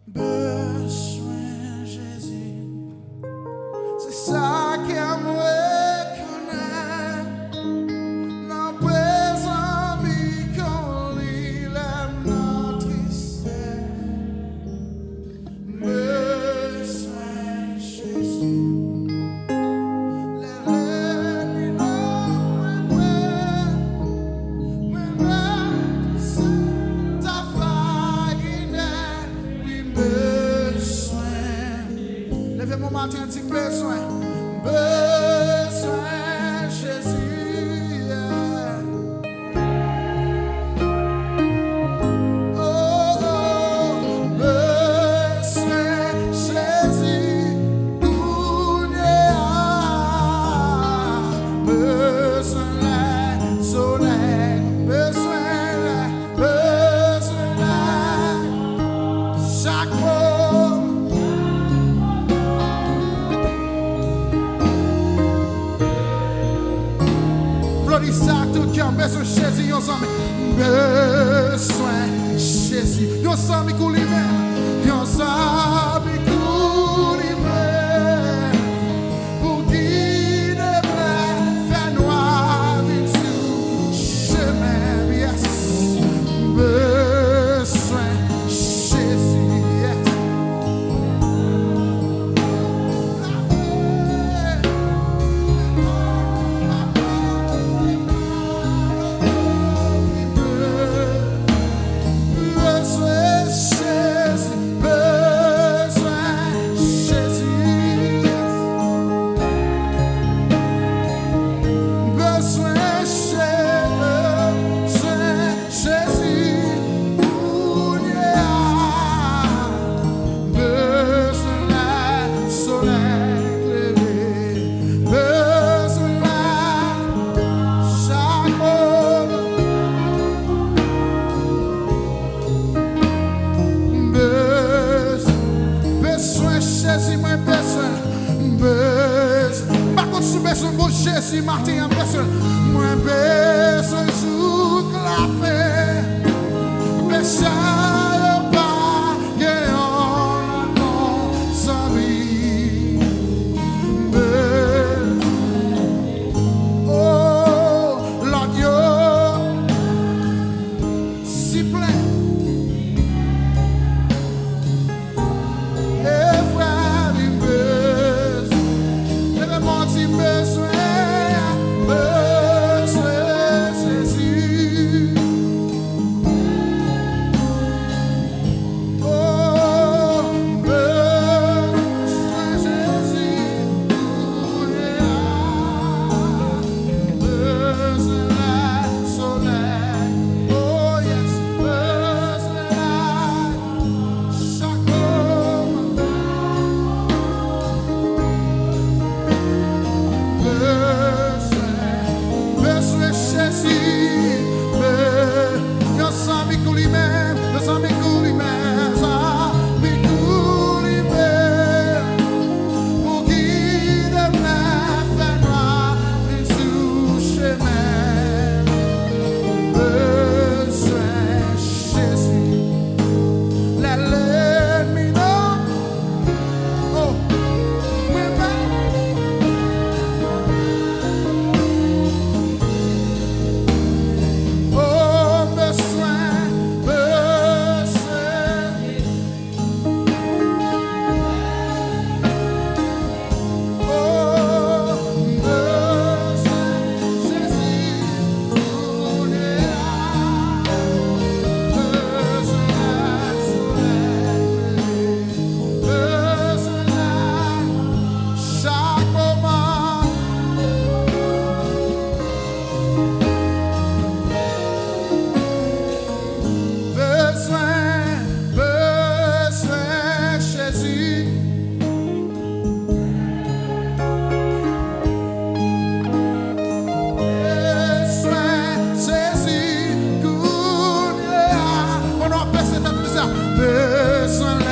Besoin Jésus, c'est ça qui a moi connaît. Dans présent mi qu'on lit notre tristesse. Besoin Jésus. Levez mon matin, dit besoin, besoin Jésus. Oh, oh, besoin Jésus. Besoin le soleil, besoin chaque mot. Florissant tout cœur, besoin Jésus, yon zami. Besoin Jésus, yon zami kou li men, yon zami kou li men. Pour guider me, faire noir vite sur chemin, yes. Besoin Jésus, yes. Jésus, moi besoin, par contre, si besoin de Jésus, Martin a besoin, moi besoin de la paix, besoin pas que on a sans vie, oh, l'agneau, si plein. Besoin